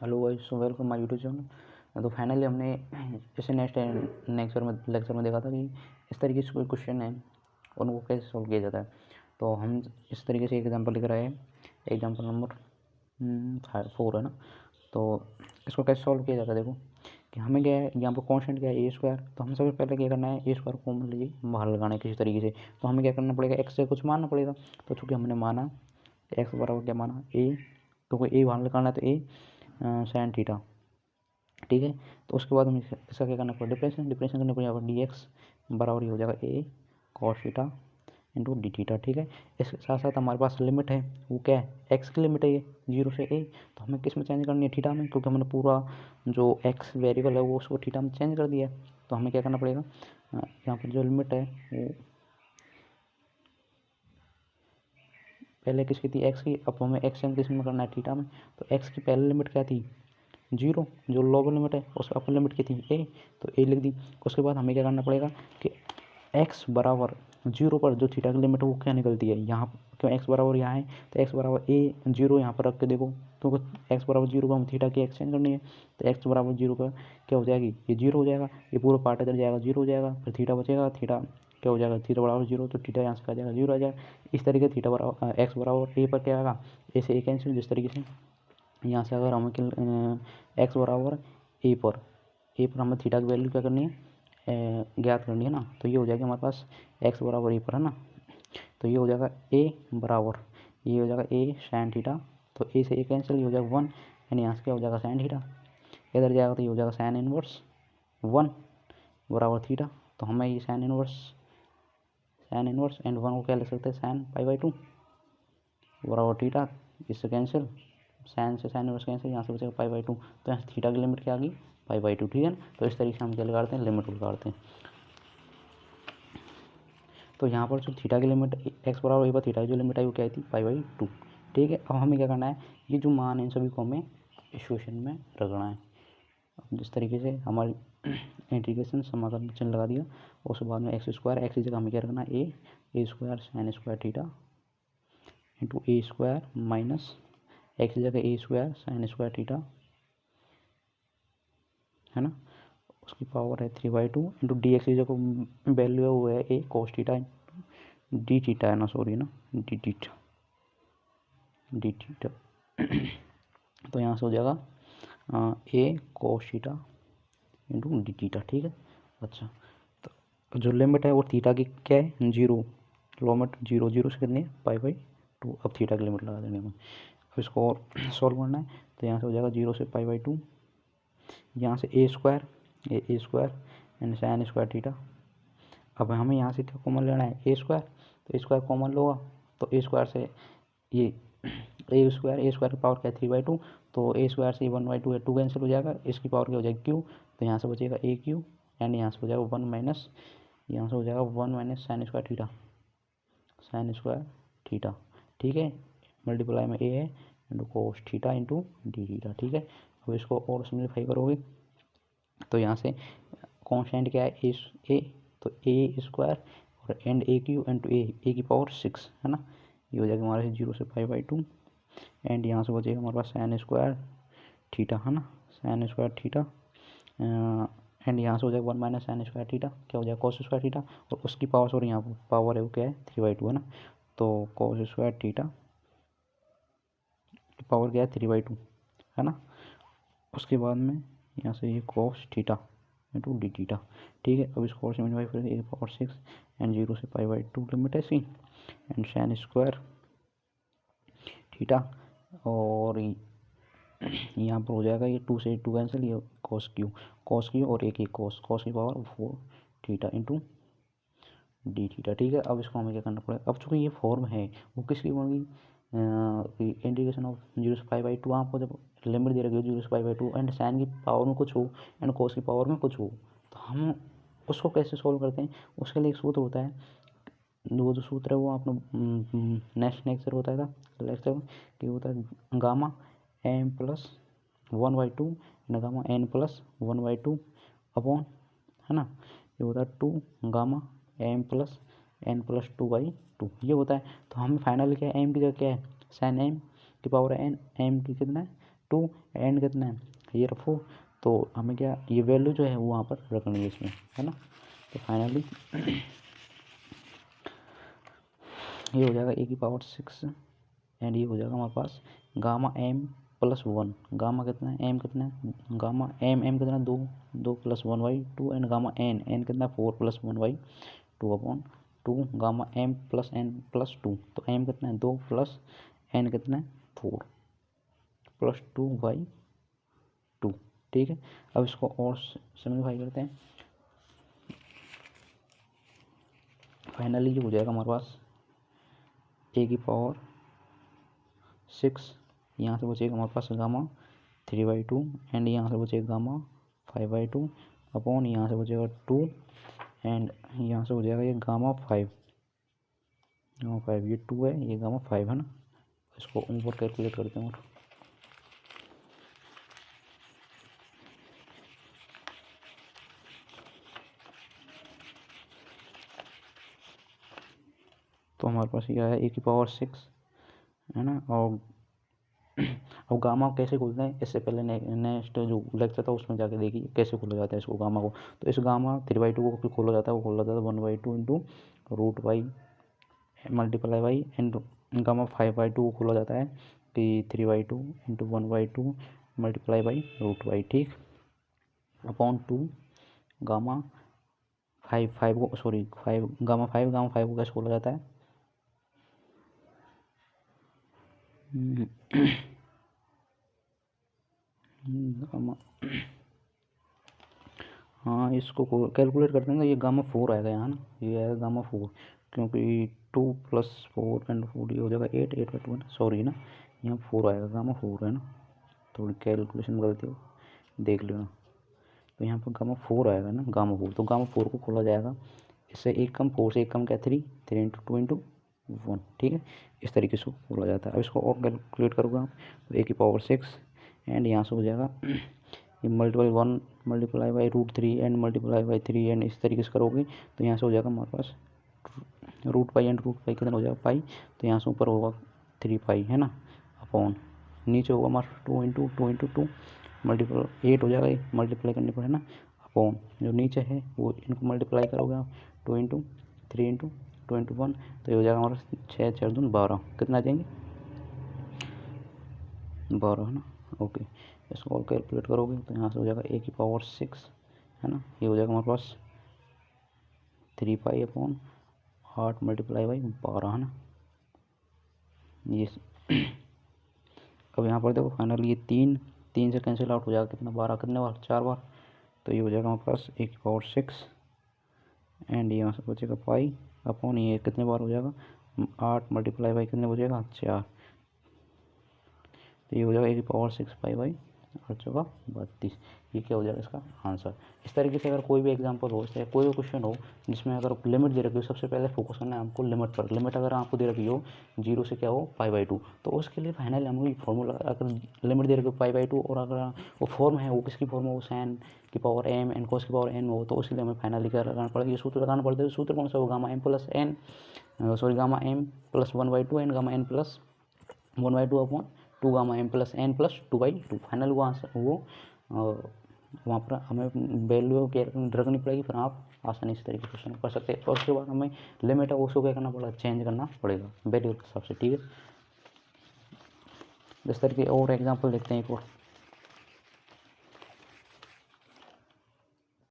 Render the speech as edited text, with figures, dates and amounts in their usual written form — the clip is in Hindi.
Hello guys, welcome my YouTube channel. तो फाइनली हमने जैसे नेक्स्ट लेक्चर में देखा था कि इस तरीके से कोई क्वेश्चन है और उनको कैसे सॉल्व किया जाता है। तो हम इस तरीके से एग्जांपल लिख रहे हैं, एग्जांपल नंबर 4 है ना। तो इसको कैसे सॉल्व किया जाता है, देखो कि हमें क्या है, यहाँ पर कॉन्स्टेंट क्या है, ए स्क्वायर। तो हमें सबसे पहले क्या करना है, ए स्क्वायर कॉमन लीजिए, बाहर लगाना है किसी तरीके से। तो हमें क्या करना पड़ेगा, एक्स से कुछ मानना पड़ेगा। तो चूँकि हमने माना एक्स बराबर क्या माना, ए, तो ए बाहर निकालना है तो ए साइन थीटा, ठीक है। तो उसके बाद हमें इसका क्या करना पड़ेगा, डिफरेंशिएशन करने पड़ेगा। डी एक्स बराबर ही हो जाएगा a cos theta into d theta, ठीक है। इसके साथ साथ हमारे पास लिमिट है, वो क्या है, एक्स की लिमिट है ये 0 से ए। तो हमें किस में चेंज करनी है, थीटा में, क्योंकि हमने पूरा जो एक्स वेरिएबल है वो उसको थीटा में चेंज कर दिया है। तो हमें क्या करना पड़ेगा, यहाँ पर जो लिमिट है वो पहले किसकी थी, एक्स की, अब हमें एक्स चेंज किस में करना है, थीटा में। तो एक्स की पहली लिमिट क्या थी, 0, जो लोअर लिमिट है उसका अपर लिमिट की थी ए, तो ए लिख दी। उसके बाद हमें क्या करना पड़ेगा कि एक्स बराबर 0 पर जो थीटा की लिमिट है वो क्या निकलती है, यहाँ क्यों एक्स बराबर यहाँ है, तो एक्स बराबर ए 0 यहाँ पर रख के देखो, क्योंकि एक्स बराबर 0 पर हम थीटा की एक्सचेंज करनी है। तो एक्स बराबर 0 पर क्या हो जाएगी, ये 0 हो जाएगा, ये पूरा पार्ट इधर जाएगा, 0 हो जाएगा, फिर थीटा बचेगा, थीटा क्या हो जाएगा, थीटा बराबर 0, तो थीटा यहाँ से आ जाएगा 0 आ जाएगा। इस तरीके थीटा बराबर एक्स बराबर ए पर क्या आएगा, ए से ए कैंसिल, जिस तरीके से यहाँ से अगर हमें एक्स बराबर ए पर हमें थीटा की वैल्यू क्या करनी है, ज्ञात करनी है ना। तो ये हो जाएगा हमारे पास एक्स बराबर ए पर, है ना। तो ये हो जाएगा ए बराबर, ये हो जाएगा ए साइन थीटा, तो ए से ए कैंसिल, ये हो जाएगा 1, यानी यहाँ से क्या हो जाएगा साइन थीटा, इधर जाएगा तो ये हो जाएगा साइन इनवर्स 1 बराबर थीटा। तो हमें ये साइन इनवर्स एंड 1 को क्या लिख सकते हैं, साइन पाई/2 बराबर थीटा, इससे कैंसिल, साइन से साइन इनवर्स कैंसिल, यहाँ से बचेगा पाई/2। तो यहाँ थीटा की लिमिट क्या आ गई, पाई/2, ठीक है ना। तो इस तरीके से हम क्या लगाते हैं, लिमिट लगाते हैं। तो यहाँ पर जो थीटा की लिमिट एक्स बराबर ए पर थीटा की जो लिमिट आई वो क्या आई थी, पाई/2, ठीक है। अब हमें क्या करना है, ये जो मान है इन सभी को हमें इक्वेशन में रखना है। अब जिस तरीके से हमारी इंटीग्रेशन समाकलन चिन्ह लगा दिया, उसके बाद में एक्स स्क्वायर, एक्स की जगह हमें क्या रखना है, a square sine square theta into a square minus x की जगह a square sine square theta, है ना। उसकी पावर है 3/2 इंटू डी एक्स की जगह वैल्यू है वो है ए कोस थीटा, डी थीटा है ना, सॉरी ना, डी थीटा। तो यहाँ से हो जाएगा a cos theta into d theta, ठीक है। अच्छा, तो जो लिमिट है वो थीटा की क्या है, 0, लिमिट 0 से कितनी है, पाई/2। अब थीटा की लिमिट लगा देंगे हमें। अब इसको और सॉल्व करना है, तो यहाँ से हो जाएगा 0 से पाई/2, यहाँ से a square and sine square theta. अब हमें यहाँ से क्या कॉमन लेना है, ए स्क्वायर, तो ए स्क्वायर कॉमन लोगा, तो ए स्क्वायर से ये ए स्क्वायर की पावर क्या है, 3/2, तो ए स्क्वायर से 1/2 है, 2 कैंसिल हो जाएगा, इसकी पावर क्या हो जाएगी, क्यू। तो यहाँ से बचेगा ए क्यू एंड यहाँ से हो जाएगा 1 माइनस, यहाँ से हो जाएगा 1 माइनस साइन स्क्वायर थीटा, ठीक है। मल्टीप्लाई में ए है into cos theta into d theta, ठीक है। अब इसको और सिम्प्लीफाई करोगे तो यहाँ से कॉन्स्टेंट क्या है, ए, तो ए स्क्वायर और एंड ए क्यू इंटू ए की पावर 6, है ना। ये हो जाएगा हमारे 0 से पाई/2 एंड यहाँ से बचेगा हमारे पास साइन स्क्वायर थीटा, है ना, साइन स्क्वायर थीटा एंड यहाँ से हो जाएगा 1 माइनस साइन स्क्वायर थीटा, क्या हो जाएगा कॉस स्क्वायर थीटा, और उसकी पावर, सॉरी यहाँ पावर है वो क्या है, 3/2, है ना। तो कॉस स्क्वायर थीटा की पावर क्या है, 3/2, है ना। उसके बाद में यहाँ से ये cos theta into d theta, ठीक है। अब इसको और सिम्प्लीफाई करें, ए पावर 6 एंड 0 से पाई/2 लिमिट है सी एंड साइन स्क्वायर थीटा, और यहाँ पर हो जाएगा ये 2 से 2 कैंसिल, ये कॉस क्यू और एक कॉस की power 4 theta into d theta, ठीक है। अब इसको हमें क्या करना पड़ेगा, अब चूँकि ये फॉर्म है वो किसकी बनेगी, इंटीग्रेशन ऑफ 0 से पाई/2, आपको जब लिमिट दे रखी हो 0 से पाई/2 एंड साइन की पावर में कुछ हो एंड कॉस की पावर में कुछ हो, तो हम उसको कैसे सोल्व करते हैं, उसके लिए एक सूत्र होता है, वो जो सूत्र है वो आपने नेक्स्ट लेक्चर होता था लेक्चर में, कि होता है gamma M plus 1/2 gamma N plus 1/2 upon, है ना, ये होता है 2 gamma M plus N plus 2/2, ये होता है। तो हम फाइनल क्या है, एम की जगह क्या है, साइन एम की पावर एन, एम की कितना है 2 एंड कितना है ये 4, तो हमें क्या ये वैल्यू जो है वो वहाँ पर रखनी है इसमें, है ना। तो फाइनली ये हो जाएगा ए की पावर 6 एंड ये हो जाएगा हमारे पास गामा एम प्लस 1। गामा कितना है, एम कितना है, गामा एम कितना है 2, 2 प्लस 1/2 एंड गामा एन कितना है 4 plus 1/2 gamma M plus N plus 2। तो एम कितना है 2 प्लस एन कितना है 4 प्लस 2/2। ठीक है, अब इसको और सिम्प्लीफाई करते हैं। फाइनली ये हो जाएगा हमारे पास ए की पावर 6, यहाँ से बचेगा हमारे पास गामा 3/2 एंड यहाँ से बचेगा गामा 5/2 अपॉन यहाँ से बचेगा 2 एंड यहाँ से हो जाएगा ये गामा 5 ये 2 है, ये गामा 5 है ना। इसको ऊपर कैलकुलेट करते हैं और तो हमारे पास ये है ए की पावर 6, है ना। और अब गामा कैसे खोलते हैं, इससे पहले नेक्स्ट जो लेक्चर था उसमें जाके देखिए कैसे खोला जाता है इसको गामा को। तो इस गामा 3/2 को खोला जाता है, वो खोला जाता है 1/2 into root by multiply by into gamma 5/2 को खोला जाता है कि 3/2 into 1/2 multiply by root by, ठीक, अपॉन 2 गामा 5 को सॉरी 5 गामा 5 को कैसे खोला जाता है गामा, हाँ इसको कैलकुलेट करते हैं तो ये गामा 4 आएगा यहाँ ना, ये आएगा गामा 4 क्योंकि 2 + 4 एंड 4 ये हो जाएगा 8/1 सॉरी ना, यहाँ 4 आएगा गामा 4 है ना, थोड़ी कैलकुलेशन गलती हो देख लेना। तो यहाँ पर गामा 4 आएगा ना, गामा 4, तो गामा 4 को खोला जाएगा, इससे एक कम 4 से एक कम क्या 3 इंटू 2 इंटू 1, ठीक है, इस तरीके से खोला जाता है। अब इसको और कैलकुलेट करोगे आप तो ए की पावर 6 एंड यहाँ से हो जाएगा ये multiply 1 multiply by √3 and multiply by 3 and इस तरीके से करोगे तो यहाँ से हो जाएगा हमारे पास root pi and root pi कितना हो जाएगा पाई, तो यहाँ से ऊपर होगा 3 पाई है ना, अपॉन नीचे होगा हमारा 2 इंटू 2 मल्टीप्लाई 8 हो जाएगा, ये मल्टीप्लाई करने पर है ना, अपॉन जो नीचे है वो इनको मल्टीप्लाई करोगे आप 2 इंटू 3 इंटू 2 इंटू 1, तो ये हो जाएगा हमारा 6 4 दून 12, कितना आ जाएंगे 12 है ना। ओके, इसको और कैलकुलेट करोगे तो यहाँ से हो जाएगा ए की पावर 6 है ना, ये हो जाएगा हमारे पास 3 पाई अपॉन 8 मल्टीप्लाई बाई 12 है ना ये। अब यहाँ पर देखो फाइनली ये 3 से कैंसिल आउट हो जाएगा, कितना 12 कितने बार 4 बार, तो ये हो जाएगा हमारे पास ए की पावर 6 एंड यहाँ से बचेगा पाई अपॉन ये कितने बार हो जाएगा 8 मल्टीप्लाई बाई कितने बचेगा 4, तो ये हो जाएगा ए की पावर 6 पाई बाई 8 × 32, ये क्या हो जाएगा इसका आंसर। इस तरीके से अगर कोई भी एग्जांपल हो या कोई भी क्वेश्चन हो जिसमें अगर लिमिट दे रखी हो, सबसे पहले फोकस करना है आपको लिमिट पर। लिमिट अगर आपको दे रखी हो 0 से क्या हो π/2, तो उसके लिए फाइनली हमको फॉर्मूला, अगर लिमिट दे रखी हो π/2 और अगर वो फॉर्म है वो किसकी फॉर्म हो sin की पावर m एन cos की पावर n हो, तो उसके लिए हमें फाइनली क्या लगाना पड़ेगा, ये सूत्र लगाना पड़ता है। सूत्र कौन सा हो, gamma m plus n sorry gamma m plus 1/2 and gamma n plus 1/2 upon 2 gamma m plus n plus 2/2। Final वो आंसर वो वहाँ पर हमें वैल्यू रखनी पड़ेगी, फिर आप आसानी से तरीके से क्वेश्चन कर सकते हैं। और उसके बाद हमें लिमिट है उसको क्या करना पड़ेगा, चेंज करना पड़ेगा वैल्यू के हिसाब से, ठीक है। इस तरीके और एग्जांपल देखते हैं एक और।